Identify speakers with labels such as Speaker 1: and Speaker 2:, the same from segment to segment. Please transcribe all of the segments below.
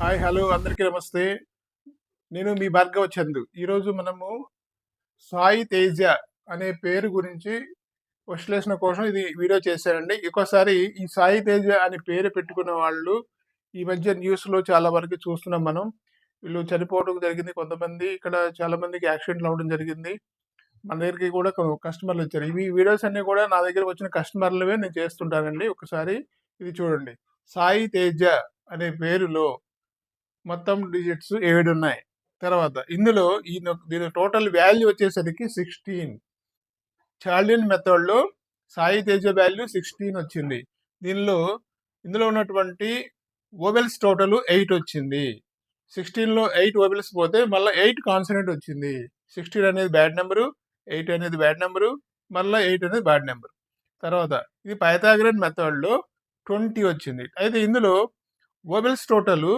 Speaker 1: Hi, hello అందరికీ నమస్తే. నేను మీ భార్గవ చందు. ఈరోజు మనము సాయి తేజ అనే పేరు గురించి విశ్లేషణ కోసం ఇది వీడియో చేశానండి. ఇంకోసారి ఈ సాయి తేజ అనే పేరు పెట్టుకున్న వాళ్ళు ఈ మధ్య న్యూస్‌లో చాలా వరకు చూస్తున్నాం మనం. వీళ్ళు చనిపోవడం జరిగింది. కొంతమంది ఇక్కడ చాలా మందికి యాక్సిడెంట్లు అవ్వడం జరిగింది. మన దగ్గరికి కూడా కస్టమర్లు వచ్చారు. ఇవి వీడియోస్ అన్నీ కూడా నా దగ్గరకు వచ్చిన కస్టమర్లవే నేను చేస్తుంటానండి. ఒకసారి ఇది చూడండి. సాయి తేజ అనే పేరులో మొత్తం డిజిట్స్ 7 ఉన్నాయి. తర్వాత ఇందులో దీని టోటల్ వాల్యూ వచ్చేసరికి 16. చార్లియన్ మెథడ్‌లో సాయి తేజ వాల్యూ 16 వచ్చింది. ఇందులో ఉన్నటువంటి వోవెల్స్ టోటల్ 8 వచ్చింది. 16లో 8 వోవెల్స్ పోతే మళ్ళీ 8 కాన్సనెంట్ వచ్చింది. 16 అనేది బ్యాడ్ నెంబరు, 8 అనేది బ్యాడ్ నెంబరు, మళ్ళీ 8 అనేది బ్యాడ్ నెంబర్. తర్వాత ఇది పైథాగరన్ మెథడ్‌లో 20 వచ్చింది. అయితే ఇందులో వోవెల్స్ టోటల్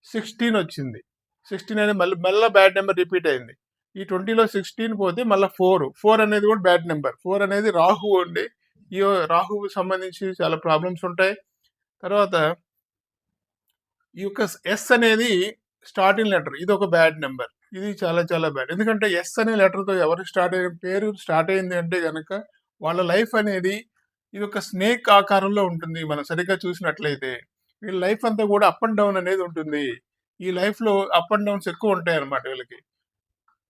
Speaker 1: 16 వచ్చింది. 16 అనేది మళ్ళీ బ్యాడ్ నెంబర్ రిపీట్ అయింది. ఈ 20లో 16 పోతే మళ్ళీ 4 అనేది కూడా బ్యాడ్ నెంబర్. 4 అనేది రాహువు అండి. ఈ రాహువుకి సంబంధించి చాలా ప్రాబ్లమ్స్ ఉంటాయి. తర్వాత ఈ యొక్క ఎస్ అనేది స్టార్టింగ్ లెటర్, ఇది ఒక బ్యాడ్ నెంబర్. ఇది చాలా చాలా బ్యాడ్. ఎందుకంటే ఎస్ అనే లెటర్తో ఎవరు పేరు స్టార్ట్ అయింది అంటే కనుక వాళ్ళ లైఫ్ అనేది ఇది ఒక స్నేక్ ఆకారంలో ఉంటుంది. మనం సరిగ్గా చూసినట్లయితే వీళ్ళ లైఫ్ అంతా కూడా అప్ అండ్ డౌన్ అనేది ఉంటుంది. ఈ లైఫ్లో అప్ అండ్ డౌన్స్ ఎక్కువ ఉంటాయి అన్నమాట వీళ్ళకి.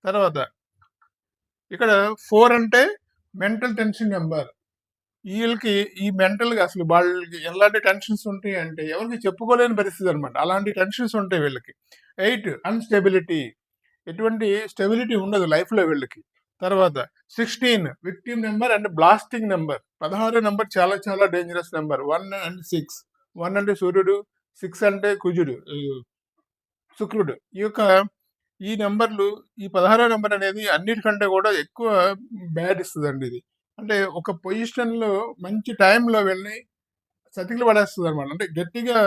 Speaker 1: తర్వాత ఇక్కడ 4 అంటే మెంటల్ టెన్షన్ నెంబర్. వీళ్ళకి ఈ మెంటల్గా అసలు వాళ్ళకి ఎలాంటి టెన్షన్స్ ఉంటాయి అంటే ఎవరికి చెప్పుకోలేని పరిస్థితి అనమాట. అలాంటి టెన్షన్స్ ఉంటాయి వీళ్ళకి. 8 అన్స్టెబిలిటీ, ఎటువంటి స్టెబిలిటీ ఉండదు లైఫ్లో వీళ్ళకి. తర్వాత 16 victim number and blasting number. 16 number చాలా చాలా డేంజరస్ నెంబర్. 1 అండ్ 6. 1 అంటే సూర్యుడు, 6 అంటే కుజుడు, శుక్రుడు. ఈ నెంబర్లు, ఈ 16 నెంబర్ అనేది అన్నిటికంటే కూడా ఎక్కువ బ్యాడ్ ఇస్తుందండి. ఇది అంటే ఒక పొజిషన్లో మంచి టైంలో వెళ్ళి సతికిలు పడేస్తుంది అనమాట. అంటే గట్టిగా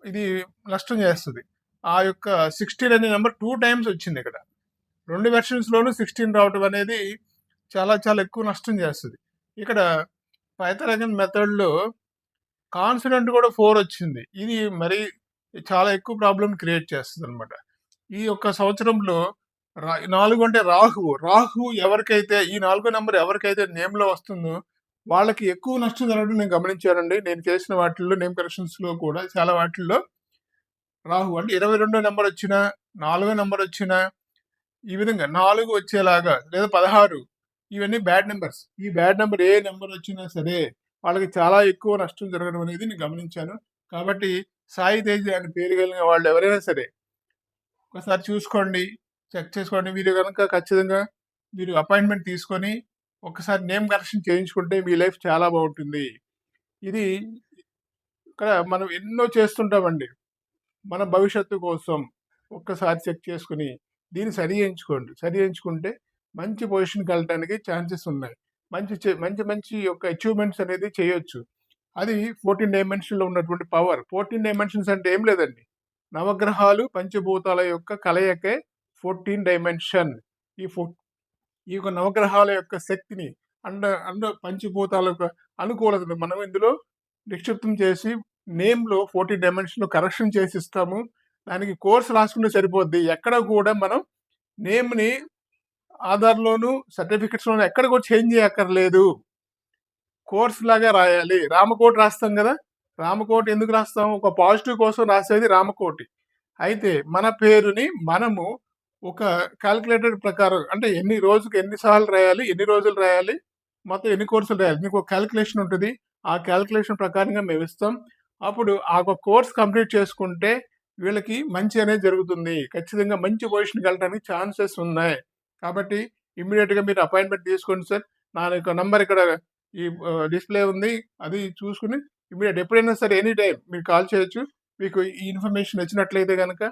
Speaker 1: ఇది నష్టం చేస్తుంది. ఆ యొక్క 16 అనే నెంబర్ 2 టైమ్స్ వచ్చింది ఇక్కడ. 2 వెర్షన్స్లోనూ 16 రావటం అనేది చాలా చాలా ఎక్కువ నష్టం చేస్తుంది. ఇక్కడ పైథాగరన్ మెథడ్లో కాన్సనెంట్ కూడా 4 వచ్చింది. ఇది మరి చాలా ఎక్కువ ప్రాబ్లం క్రియేట్ చేస్తుంది అనమాట. ఈ యొక్క సంవత్సరంలో 4 అంటే రాహువు ఎవరికైతే ఈ 4 నెంబర్ ఎవరికైతే నేమ్లో వస్తుందో వాళ్ళకి ఎక్కువ నష్టం జరగడం నేను గమనించానండి. నేను చేసిన వాటిల్లో నేమ్ కరెక్షన్స్లో కూడా చాలా వాటిల్లో రాహు అంటే 22 నెంబర్ వచ్చినా, 4 నెంబర్ వచ్చినా, ఈ విధంగా 4 వచ్చేలాగా లేదా 16, ఇవన్నీ బ్యాడ్ నెంబర్స్. ఈ బ్యాడ్ నెంబర్ ఏ నెంబర్ వచ్చినా సరే వాళ్ళకి చాలా ఎక్కువ నష్టం జరగడం అనేది నేను గమనించాను. కాబట్టి సాయి తేజ అని పేరు కలిగిన వాళ్ళు ఎవరైనా సరే ఒకసారి చూసుకోండి, చెక్ చేసుకోండి. మీరు కనుక ఖచ్చితంగా మీరు అపాయింట్మెంట్ తీసుకొని ఒకసారి నేమ్ కరెక్షన్ చేయించుకుంటే మీ లైఫ్ చాలా బాగుంటుంది. ఇది ఇక్కడ మనం ఎన్నో చేస్తుంటామండి మన భవిష్యత్తు కోసం. ఒక్కసారి చెక్ చేసుకుని దీన్ని సరి చేయించుకుంటే మంచి పొజిషన్కి వెళ్ళడానికి ఛాన్సెస్ ఉన్నాయి. మంచి మంచి యొక్క అచీవ్మెంట్స్ అనేది చేయొచ్చు. అది 14 డైమెన్షన్లో ఉన్నటువంటి పవర్. 14 డైమెన్షన్స్ అంటే ఏం లేదండి, నవగ్రహాలు పంచభూతాల యొక్క కలయికే 14 డైమెన్షన్. ఈ యొక్క నవగ్రహాల యొక్క శక్తిని అండ్ పంచభూతాల యొక్క అనుకూలతను మనం ఇందులో నిక్షిప్తం చేసి నేమ్లో 14 డైమెన్షన్లో కరెక్షన్ చేసి ఇస్తాము. దానికి కోర్స్ రాసుకుంటే సరిపోద్ది. ఎక్కడ కూడా మనం నేమ్ని ఆధార్లోను సర్టిఫికెట్స్లోను ఎక్కడ కూడా చేంజ్ చేయక్కర్లేదు. కోర్స్ లాగా రాయాలి. రామకోటి రాస్తాం కదా, రామకోటి ఎందుకు రాస్తాం? ఒక పాజిటివ్ కోసం రాసేది రామకోటి. అయితే మన పేరుని మనము ఒక క్యాలిక్యులేటెడ్ ప్రకారం, అంటే ఎన్నిసార్లు రాయాలి, ఎన్ని రోజులు రాయాలి, మొత్తం ఎన్ని కోర్సులు రాయాలి, మీకు ఒక క్యాలిక్యులేషన్ ఉంటుంది. ఆ క్యాలిక్యులేషన్ ప్రకారంగా మేము ఇస్తాం. అప్పుడు ఆ కోర్స్ కంప్లీట్ చేసుకుంటే వీళ్ళకి మంచి అనేది జరుగుతుంది. ఖచ్చితంగా మంచి పొజిషన్కి వెళ్ళడానికి ఛాన్సెస్ ఉన్నాయి. కాబట్టి ఇమ్మీడియట్గా మీరు అపాయింట్మెంట్ తీసుకోండి సార్. నా యొక్క నంబర్ ఇక్కడ ఈ డిస్ప్లే ఉంది, అది చూసుకుని ఇమ్మీడియట్ ఎప్పుడైనా సరే ఎనీ టైం మీరు కాల్ చేయొచ్చు. మీకు ఈ ఇన్ఫర్మేషన్ వచ్చినట్లయితే కనుక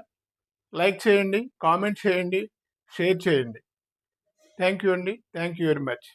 Speaker 1: లైక్ చేయండి, కామెంట్ చేయండి, షేర్ చేయండి. థ్యాంక్ యూ అండి. Thank you very much.